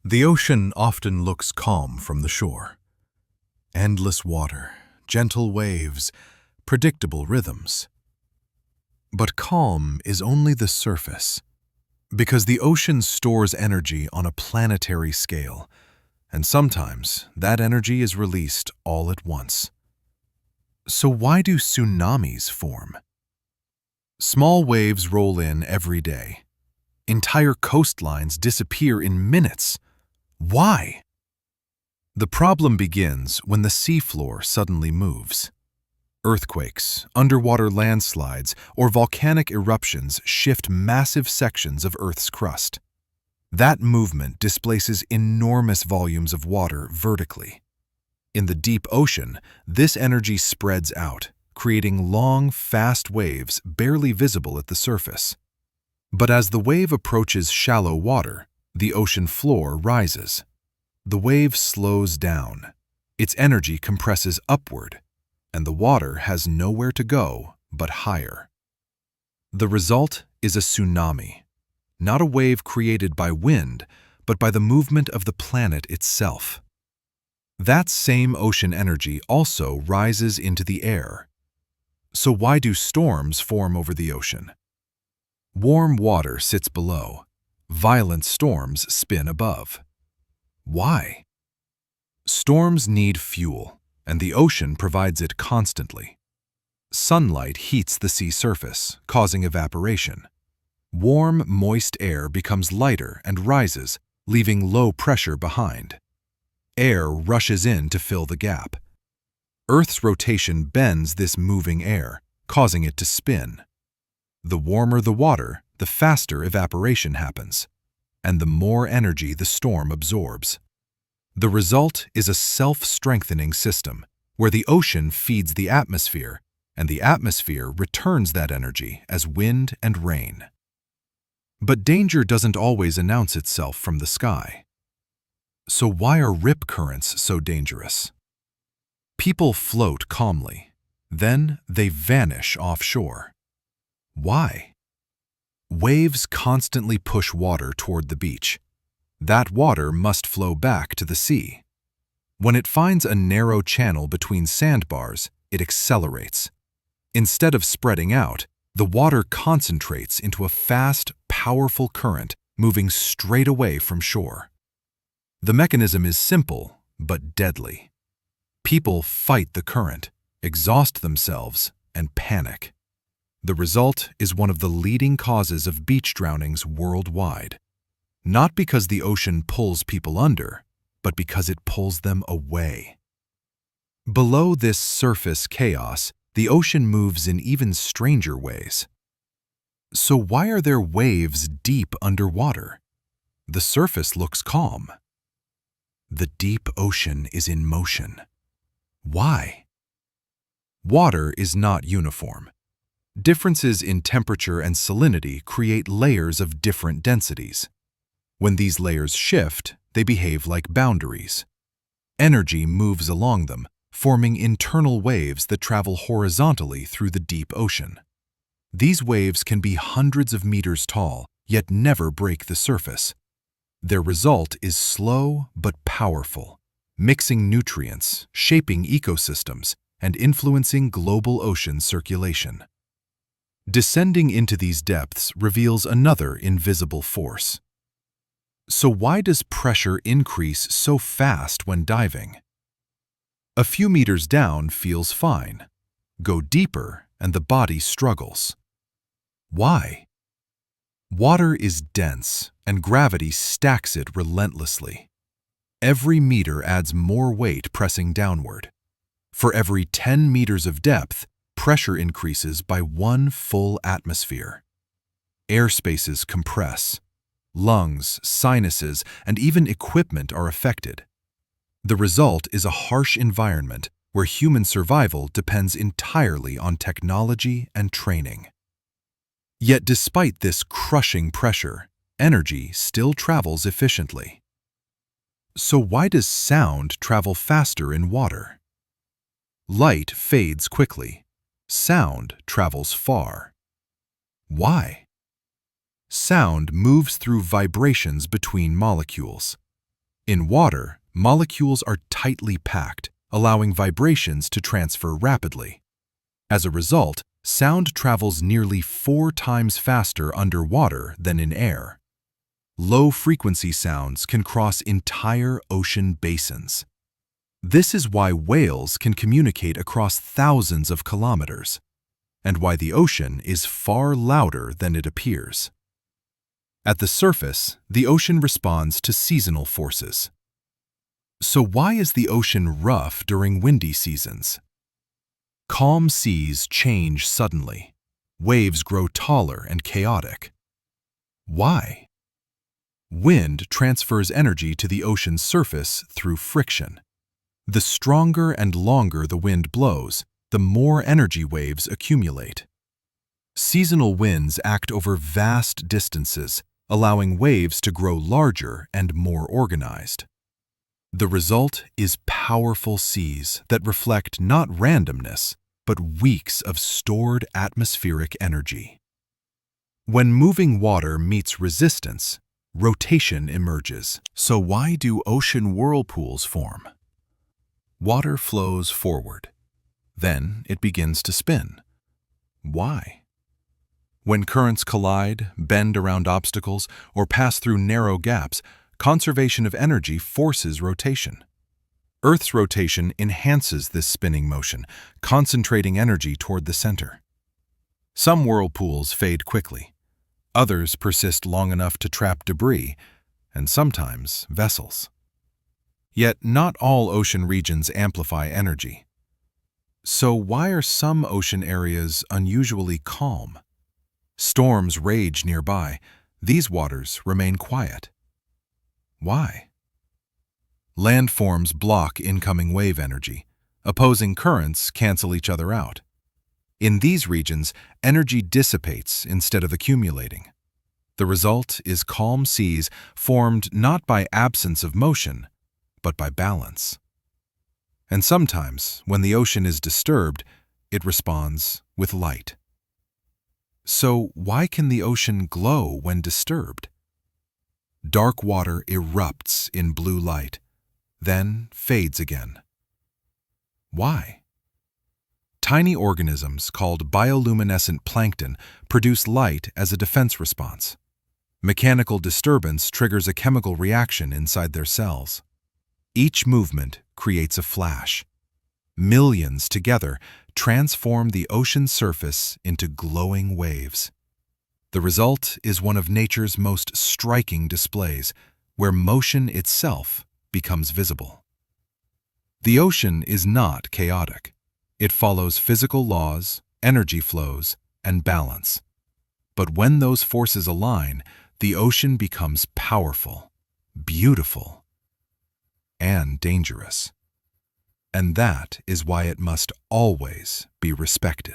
The ocean often looks calm from the shore. Endless water, gentle waves, predictable rhythms. But calm is only the surface, because the ocean stores energy on a planetary scale, and sometimes that energy is released all at once. So why do tsunamis form? Small waves roll in every day. Entire coastlines disappear in minutes. Why? The problem begins when the seafloor suddenly moves. Earthquakes, underwater landslides, or volcanic eruptions shift massive sections of Earth's crust. That movement displaces enormous volumes of water vertically. In the deep ocean, this energy spreads out, creating long, fast waves barely visible at the surface. But as the wave approaches shallow water, the ocean floor rises. The wave slows down. Its energy compresses upward, and the water has nowhere to go but higher. The result is a tsunami, not a wave created by wind, but by the movement of the planet itself. That same ocean energy also rises into the air. So why do storms form over the ocean? Warm water sits below. Violent storms spin above. Why? Storms need fuel, and the ocean provides it constantly. Sunlight heats the sea surface, causing evaporation. Warm, moist air becomes lighter and rises, leaving low pressure behind. Air rushes in to fill the gap. Earth's rotation bends this moving air, causing it to spin. The warmer the water, the faster evaporation happens, and the more energy the storm absorbs. The result is a self-strengthening system, where the ocean feeds the atmosphere, and the atmosphere returns that energy as wind and rain. But danger doesn't always announce itself from the sky. So why are rip currents so dangerous? People float calmly, then they vanish offshore. Why? Waves constantly push water toward the beach. That water must flow back to the sea. When it finds a narrow channel between sandbars, it accelerates. Instead of spreading out, the water concentrates into a fast, powerful current moving straight away from shore. The mechanism is simple, but deadly. People fight the current, exhaust themselves, and panic. The result is one of the leading causes of beach drownings worldwide. Not because the ocean pulls people under, but because it pulls them away. Below this surface chaos, the ocean moves in even stranger ways. So why are there waves deep underwater? The surface looks calm. The deep ocean is in motion. Why? Water is not uniform. Differences in temperature and salinity create layers of different densities. When these layers shift, they behave like boundaries. Energy moves along them, forming internal waves that travel horizontally through the deep ocean. These waves can be hundreds of meters tall, yet never break the surface. Their result is slow but powerful, mixing nutrients, shaping ecosystems, and influencing global ocean circulation. Descending into these depths reveals another invisible force. So why does pressure increase so fast when diving? A few meters down feels fine. Go deeper and the body struggles. Why? Water is dense and gravity stacks it relentlessly. Every meter adds more weight pressing downward. For every 10 meters of depth, pressure increases by 1 full atmosphere. Air spaces compress. Lungs, sinuses, and even equipment are affected. The result is a harsh environment where human survival depends entirely on technology and training. Yet despite this crushing pressure, energy still travels efficiently. So why does sound travel faster in water? Light fades quickly. Sound travels far. Why? Sound moves through vibrations between molecules. In water, molecules are tightly packed, allowing vibrations to transfer rapidly. As a result, sound travels nearly 4 times faster underwater than in air. Low-frequency sounds can cross entire ocean basins. This is why whales can communicate across thousands of kilometers, and why the ocean is far louder than it appears. At the surface, the ocean responds to seasonal forces. So why is the ocean rough during windy seasons? Calm seas change suddenly. Waves grow taller and chaotic. Why? Wind transfers energy to the ocean's surface through friction. The stronger and longer the wind blows, the more energy waves accumulate. Seasonal winds act over vast distances, allowing waves to grow larger and more organized. The result is powerful seas that reflect not randomness, but weeks of stored atmospheric energy. When moving water meets resistance, rotation emerges. So why do ocean whirlpools form? Water flows forward. Then it begins to spin. Why? When currents collide, bend around obstacles, or pass through narrow gaps, conservation of energy forces rotation. Earth's rotation enhances this spinning motion, concentrating energy toward the center. Some whirlpools fade quickly. Others persist long enough to trap debris, and sometimes vessels. Yet not all ocean regions amplify energy. So why are some ocean areas unusually calm? Storms rage nearby. These waters remain quiet. Why? Landforms block incoming wave energy. Opposing currents cancel each other out. In these regions, energy dissipates instead of accumulating. The result is calm seas formed not by absence of motion, but by balance. And sometimes, when the ocean is disturbed, it responds with light. So why can the ocean glow when disturbed? Dark water erupts in blue light, then fades again. Why? Tiny organisms called bioluminescent plankton produce light as a defense response. Mechanical disturbance triggers a chemical reaction inside their cells. Each movement creates a flash. Millions together transform the ocean surface into glowing waves. The result is one of nature's most striking displays, where motion itself becomes visible. The ocean is not chaotic. It follows physical laws, energy flows, and balance. But when those forces align, the ocean becomes powerful, beautiful, and dangerous. And that is why it must always be respected.